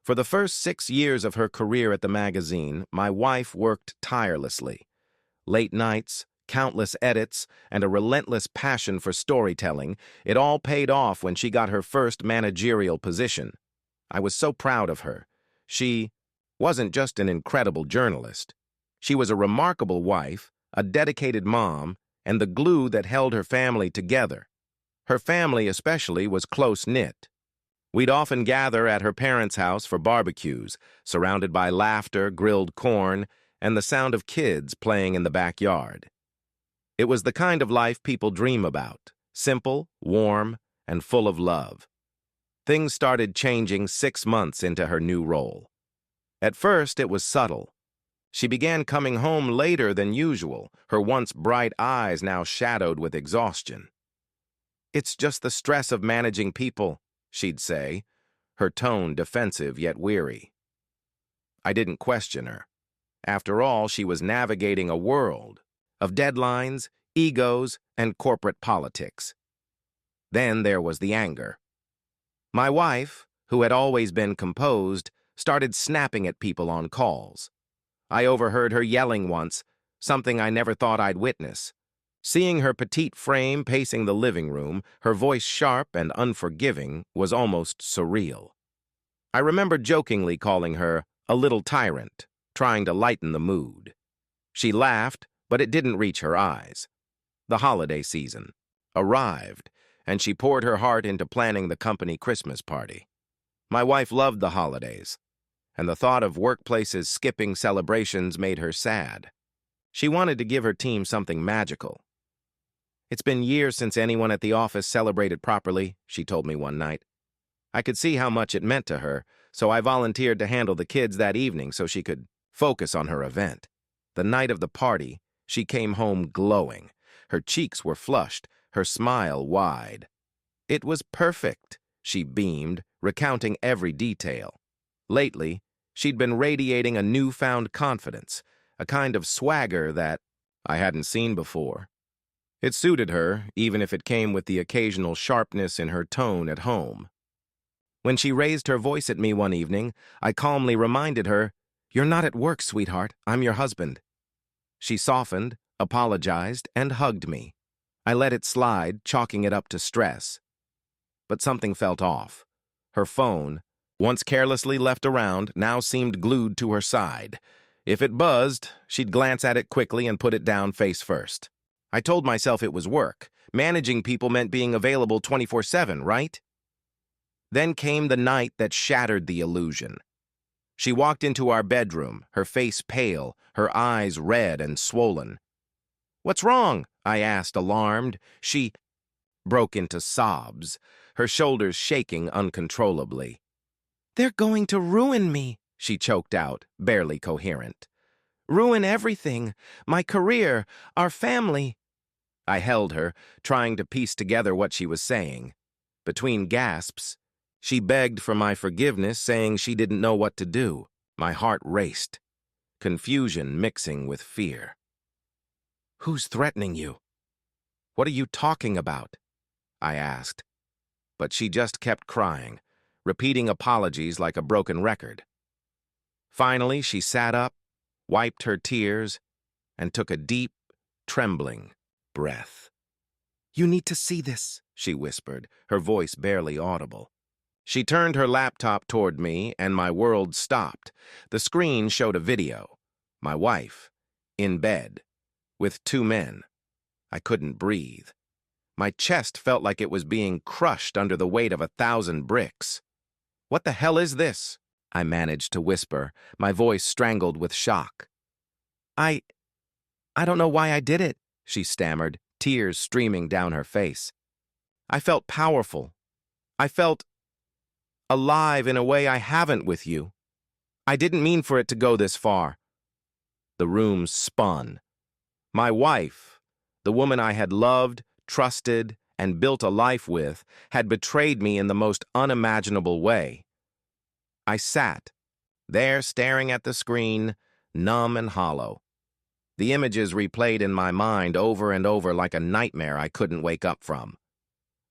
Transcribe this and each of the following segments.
For the first 6 years of her career at the magazine, my wife worked tirelessly. Late nights, countless edits, and a relentless passion for storytelling, it all paid off when she got her first managerial position. I was so proud of her. She wasn't just an incredible journalist. She was a remarkable wife, a dedicated mom, and the glue that held her family together. Her family especially was close-knit. We'd often gather at her parents' house for barbecues, surrounded by laughter, grilled corn, and the sound of kids playing in the backyard. It was the kind of life people dream about, simple, warm, and full of love. Things started changing 6 months into her new role. At first, it was subtle. She began coming home later than usual, her once bright eyes now shadowed with exhaustion. "It's just the stress of managing people," she'd say, her tone defensive yet weary. I didn't question her. After all, she was navigating a world of deadlines, egos, and corporate politics. Then there was the anger. My wife, who had always been composed, started snapping at people on calls. I overheard her yelling once, something I never thought I'd witness. Seeing her petite frame pacing the living room, her voice sharp and unforgiving, was almost surreal. I remember jokingly calling her a little tyrant, trying to lighten the mood. She laughed, but it didn't reach her eyes. The holiday season arrived, and she poured her heart into planning the company Christmas party. My wife loved the holidays, and the thought of workplaces skipping celebrations made her sad. She wanted to give her team something magical. "It's been years since anyone at the office celebrated properly," she told me one night. I could see how much it meant to her, so I volunteered to handle the kids that evening so she could focus on her event. The night of the party, she came home glowing. Her cheeks were flushed, her smile wide. "It was perfect," she beamed, recounting every detail. Lately, she'd been radiating a newfound confidence, a kind of swagger that I hadn't seen before. It suited her, even if it came with the occasional sharpness in her tone at home. When she raised her voice at me one evening, I calmly reminded her, "You're not at work, sweetheart. I'm your husband." She softened, apologized, and hugged me. I let it slide, chalking it up to stress. But something felt off. Her phone, once carelessly left around, now seemed glued to her side. If it buzzed, she'd glance at it quickly and put it down face first. I told myself it was work. Managing people meant being available 24/7, right? Then came the night that shattered the illusion. She walked into our bedroom, her face pale, her eyes red and swollen. "What's wrong?" I asked, alarmed. She broke into sobs, her shoulders shaking uncontrollably. "They're going to ruin me," she choked out, barely coherent. "Ruin everything, my career, our family." I held her, trying to piece together what she was saying. Between gasps, she begged for my forgiveness, saying she didn't know what to do. My heart raced, confusion mixing with fear. "Who's threatening you? What are you talking about?" I asked. But she just kept crying, repeating apologies like a broken record. Finally, she sat up, wiped her tears, and took a deep, trembling breath. "You need to see this," she whispered, her voice barely audible. She turned her laptop toward me, and my world stopped. The screen showed a video. My wife, in bed, with 2 men. I couldn't breathe. My chest felt like it was being crushed under the weight of 1,000 bricks. "What the hell is this?" I managed to whisper, my voice strangled with shock. I don't know why I did it," she stammered, tears streaming down her face. "I felt powerful. I felt alive in a way I haven't with you. I didn't mean for it to go this far." The room spun. My wife, the woman I had loved, trusted, and built a life with, had betrayed me in the most unimaginable way. I sat there staring at the screen, numb and hollow. The images replayed in my mind over and over like a nightmare I couldn't wake up from.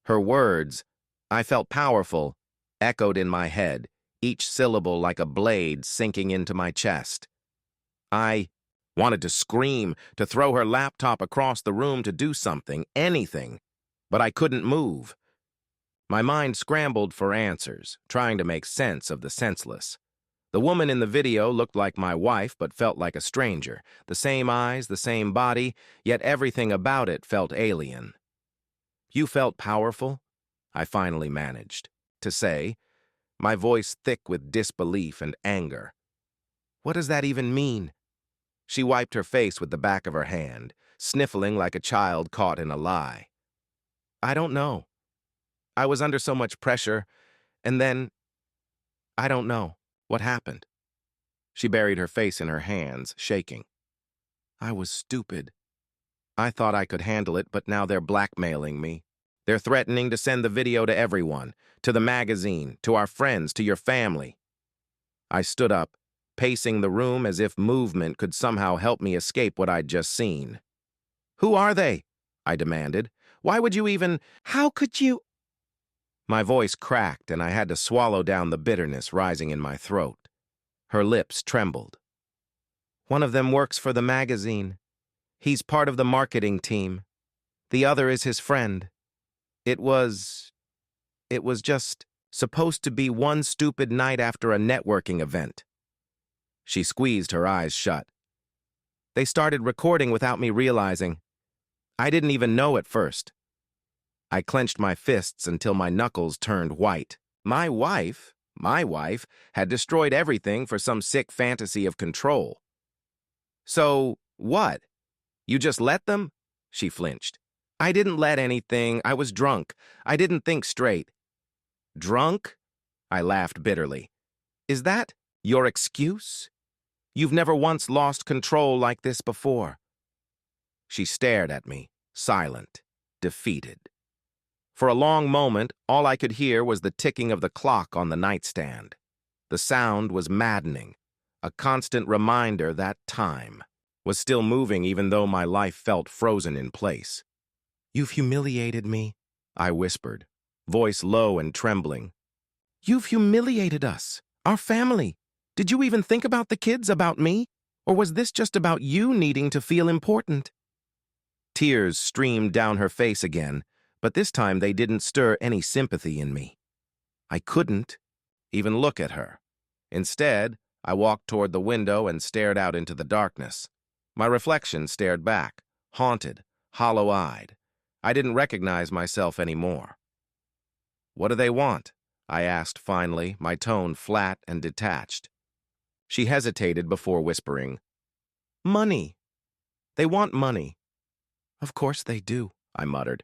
Her words, "I felt powerful," echoed in my head, each syllable like a blade sinking into my chest. I wanted to scream, to throw her laptop across the room, to do something, anything, but I couldn't move. My mind scrambled for answers, trying to make sense of the senseless. The woman in the video looked like my wife, but felt like a stranger. The same eyes, the same body, yet everything about it felt alien. "You felt powerful?" I finally managed to say, my voice thick with disbelief and anger. "What does that even mean?" She wiped her face with the back of her hand, sniffling like a child caught in a lie. "I don't know. I was under so much pressure, and then, I don't know what happened." She buried her face in her hands, shaking. "I was stupid. I thought I could handle it, but now they're blackmailing me. They're threatening to send the video to everyone, to the magazine, to our friends, to your family." I stood up, pacing the room as if movement could somehow help me escape what I'd just seen. "Who are they?" I demanded. "Why would you even— How could you—" My voice cracked, and I had to swallow down the bitterness rising in my throat. Her lips trembled. "One of them works for the magazine. He's part of the marketing team. The other is his friend. It was just supposed to be one stupid night after a networking event." She squeezed her eyes shut. "They started recording without me realizing. I didn't even know at first." I clenched my fists until my knuckles turned white. My wife, had destroyed everything for some sick fantasy of control. "So, what? You just let them?" She flinched. "I didn't let anything. I was drunk. I didn't think straight." "Drunk?" I laughed bitterly. "Is that your excuse? You've never once lost control like this before." She stared at me, silent, defeated. For a long moment, all I could hear was the ticking of the clock on the nightstand. The sound was maddening, a constant reminder that time was still moving even though my life felt frozen in place. "You've humiliated me," I whispered, voice low and trembling. "You've humiliated us, our family. Did you even think about the kids, about me? Or was this just about you needing to feel important?" Tears streamed down her face again, but this time they didn't stir any sympathy in me. I couldn't even look at her. Instead, I walked toward the window and stared out into the darkness. My reflection stared back, haunted, hollow-eyed. I didn't recognize myself anymore. "What do they want?" I asked finally, my tone flat and detached. She hesitated before whispering, "Money. They want money." "Of course they do," I muttered.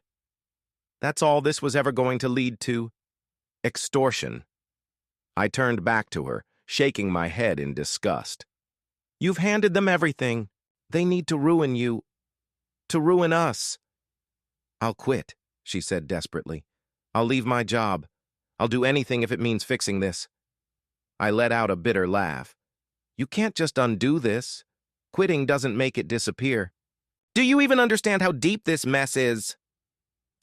"That's all this was ever going to lead to? Extortion." I turned back to her, shaking my head in disgust. "You've handed them everything. They need to ruin you. To ruin us." "I'll quit," she said desperately. "I'll leave my job. I'll do anything if it means fixing this." I let out a bitter laugh. "You can't just undo this. Quitting doesn't make it disappear. Do you even understand how deep this mess is?"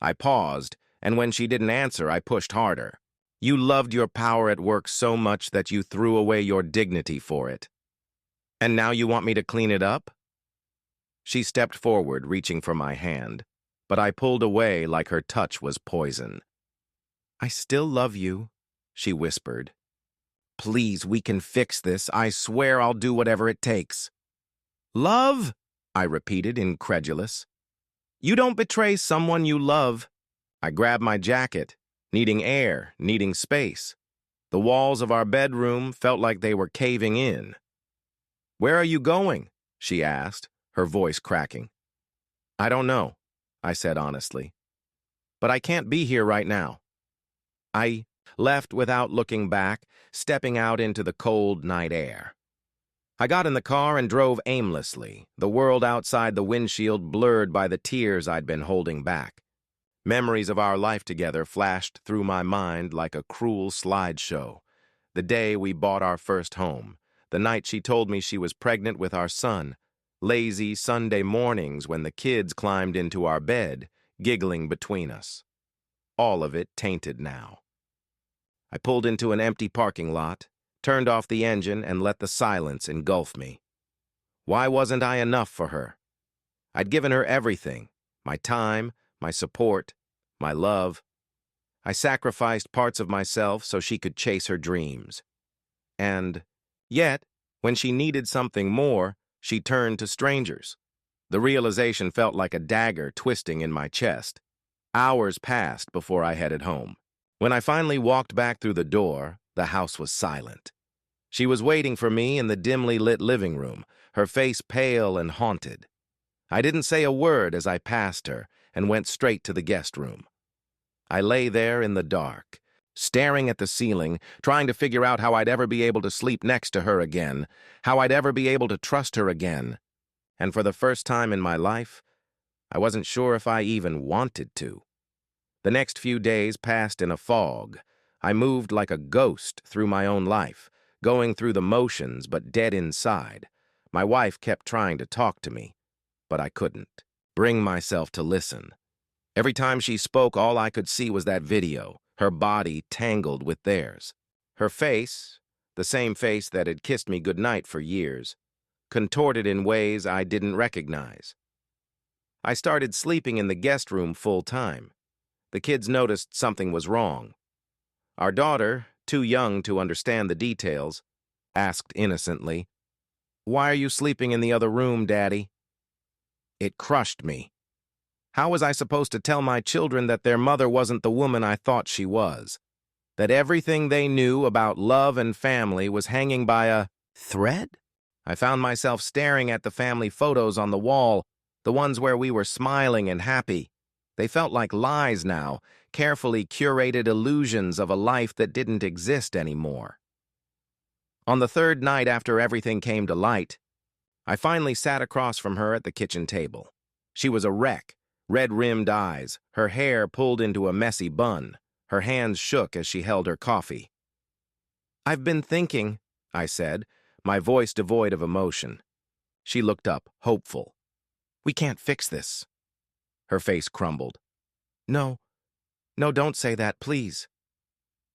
I paused, and when she didn't answer, I pushed harder. "You loved your power at work so much that you threw away your dignity for it. And now you want me to clean it up?" She stepped forward, reaching for my hand, but I pulled away like her touch was poison. "I still love you," she whispered. "Please, we can fix this. I swear I'll do whatever it takes." "Love?" I repeated, incredulous. "You don't betray someone you love." I grabbed my jacket, needing air, needing space. The walls of our bedroom felt like they were caving in. "Where are you going?" she asked, her voice cracking. "I don't know," I said honestly. "But I can't be here right now." I left without looking back, stepping out into the cold night air. I got in the car and drove aimlessly, the world outside the windshield blurred by the tears I'd been holding back. Memories of our life together flashed through my mind like a cruel slideshow. The day we bought our first home, the night she told me she was pregnant with our son, lazy Sunday mornings when the kids climbed into our bed, giggling between us. All of it tainted now. I pulled into an empty parking lot, turned off the engine, and let the silence engulf me. Why wasn't I enough for her? I'd given her everything, my time, my support, my love. I sacrificed parts of myself so she could chase her dreams. And yet, when she needed something more, she turned to strangers. The realization felt like a dagger twisting in my chest. Hours passed before I headed home. When I finally walked back through the door, the house was silent. She was waiting for me in the dimly lit living room, her face pale and haunted. I didn't say a word as I passed her and went straight to the guest room. I lay there in the dark, staring at the ceiling, trying to figure out how I'd ever be able to sleep next to her again, how I'd ever be able to trust her again. And for the first time in my life, I wasn't sure if I even wanted to. The next few days passed in a fog. I moved like a ghost through my own life, going through the motions but dead inside. My wife kept trying to talk to me, but I couldn't bring myself to listen. Every time she spoke, all I could see was that video, her body tangled with theirs. Her face, the same face that had kissed me goodnight for years, contorted in ways I didn't recognize. I started sleeping in the guest room full time. The kids noticed something was wrong. Our daughter, too young to understand the details, asked innocently, "Why are you sleeping in the other room, Daddy?" It crushed me. How was I supposed to tell my children that their mother wasn't the woman I thought she was? That everything they knew about love and family was hanging by a thread? I found myself staring at the family photos on the wall, the ones where we were smiling and happy. They felt like lies now, carefully curated illusions of a life that didn't exist anymore. On the third night after everything came to light, I finally sat across from her at the kitchen table. She was a wreck, red-rimmed eyes, her hair pulled into a messy bun. Her hands shook as she held her coffee. "I've been thinking," I said, my voice devoid of emotion. She looked up, hopeful. "We can't fix this." Her face crumbled. No, don't say that, please."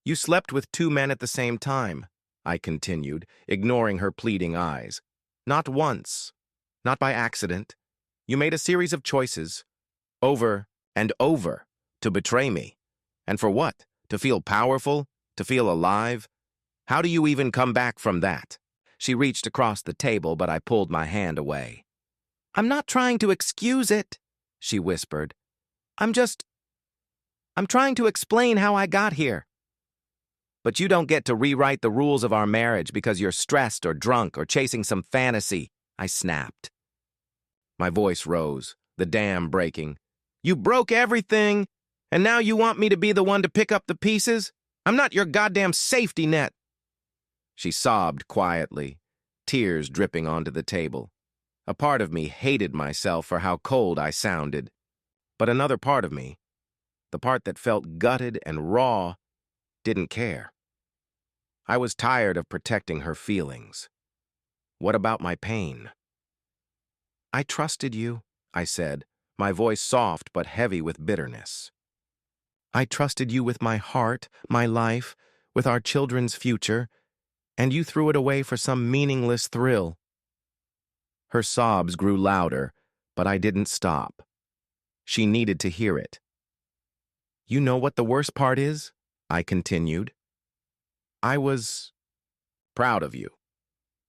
"You slept with two men at the same time," I continued, ignoring her pleading eyes. "Not once. Not by accident. You made a series of choices, over and over, to betray me. And for what? To feel powerful? To feel alive? How do you even come back from that?" She reached across the table, but I pulled my hand away. "I'm not trying to excuse it," she whispered. I'm trying to explain how I got here." "But you don't get to rewrite the rules of our marriage because you're stressed or drunk or chasing some fantasy," I snapped. My voice rose, the dam breaking. "You broke everything, and now you want me to be the one to pick up the pieces? I'm not your goddamn safety net." She sobbed quietly, tears dripping onto the table. A part of me hated myself for how cold I sounded. But another part of me, the part that felt gutted and raw, didn't care. I was tired of protecting her feelings. What about my pain? "I trusted you," I said, my voice soft but heavy with bitterness. "I trusted you with my heart, my life, with our children's future, and you threw it away for some meaningless thrill." Her sobs grew louder, but I didn't stop. She needed to hear it. "You know what the worst part is?" I continued. "I was proud of you.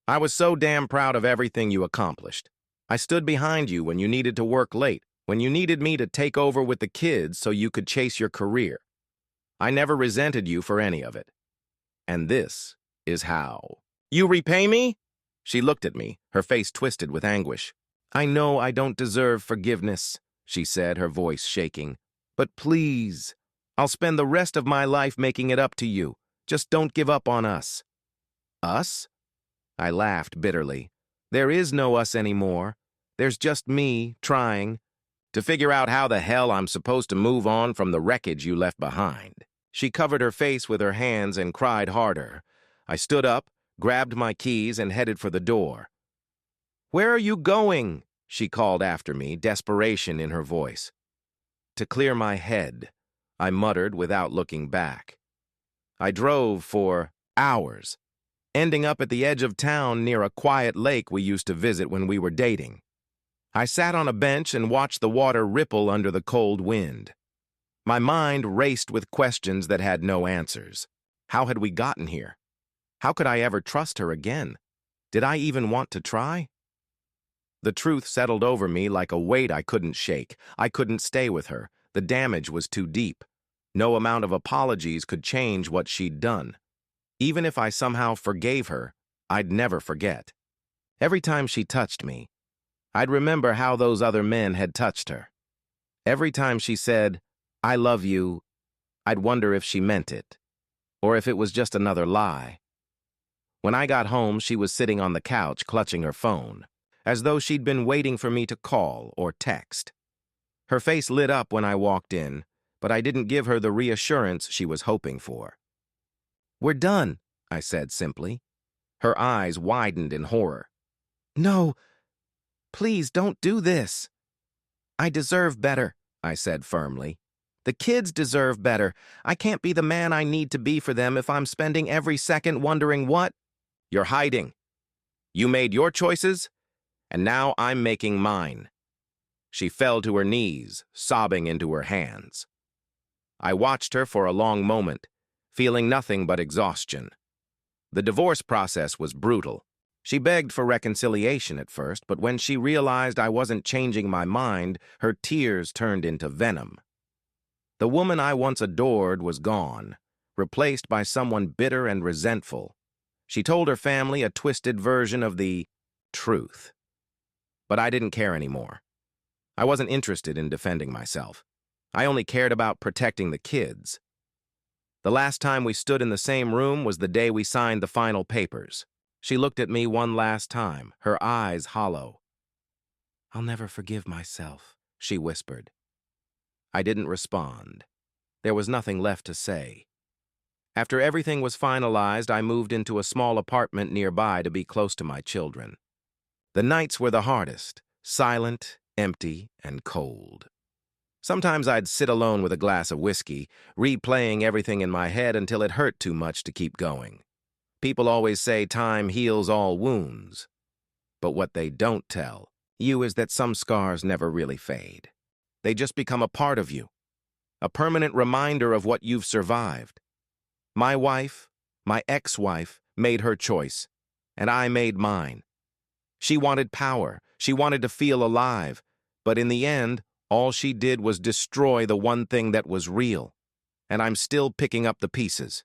I was so damn proud of everything you accomplished. I stood behind you when you needed to work late, when you needed me to take over with the kids so you could chase your career. I never resented you for any of it. And this is how. You repay me?" She looked at me, her face twisted with anguish. "I know I don't deserve forgiveness," she said, her voice shaking. "But please, I'll spend the rest of my life making it up to you. Just don't give up on us." "Us?" I laughed bitterly. "There is no us anymore. There's just me trying to figure out how the hell I'm supposed to move on from the wreckage you left behind." She covered her face with her hands and cried harder. I stood up, grabbed my keys, and headed for the door. "Where are you going?" she called after me, desperation in her voice. "To clear my head," I muttered without looking back. I drove for hours, ending up at the edge of town near a quiet lake we used to visit when we were dating. I sat on a bench and watched the water ripple under the cold wind. My mind raced with questions that had no answers. How had we gotten here? How could I ever trust her again? Did I even want to try? The truth settled over me like a weight I couldn't shake. I couldn't stay with her. The damage was too deep. No amount of apologies could change what she'd done. Even if I somehow forgave her, I'd never forget. Every time she touched me, I'd remember how those other men had touched her. Every time she said, "I love you," I'd wonder if she meant it, or if it was just another lie. When I got home, she was sitting on the couch clutching her phone, as though she'd been waiting for me to call or text. Her face lit up when I walked in, but I didn't give her the reassurance she was hoping for. "We're done," I said simply. Her eyes widened in horror. "No, please don't do this." "I deserve better," I said firmly. "The kids deserve better. I can't be the man I need to be for them if I'm spending every second wondering what—" "You're hiding. You made your choices, and now I'm making mine." She fell to her knees, sobbing into her hands. I watched her for a long moment, feeling nothing but exhaustion. The divorce process was brutal. She begged for reconciliation at first, but when she realized I wasn't changing my mind, her tears turned into venom. The woman I once adored was gone, replaced by someone bitter and resentful. She told her family a twisted version of the truth. But I didn't care anymore. I wasn't interested in defending myself. I only cared about protecting the kids. The last time we stood in the same room was the day we signed the final papers. She looked at me one last time, her eyes hollow. "I'll never forgive myself," she whispered. I didn't respond. There was nothing left to say. After everything was finalized, I moved into a small apartment nearby to be close to my children. The nights were the hardest, silent, empty, and cold. Sometimes I'd sit alone with a glass of whiskey, replaying everything in my head until it hurt too much to keep going. People always say time heals all wounds. But what they don't tell you is that some scars never really fade. They just become a part of you, a permanent reminder of what you've survived. My wife, my ex-wife, made her choice, and I made mine. She wanted power. She wanted to feel alive. But in the end, all she did was destroy the one thing that was real. And I'm still picking up the pieces.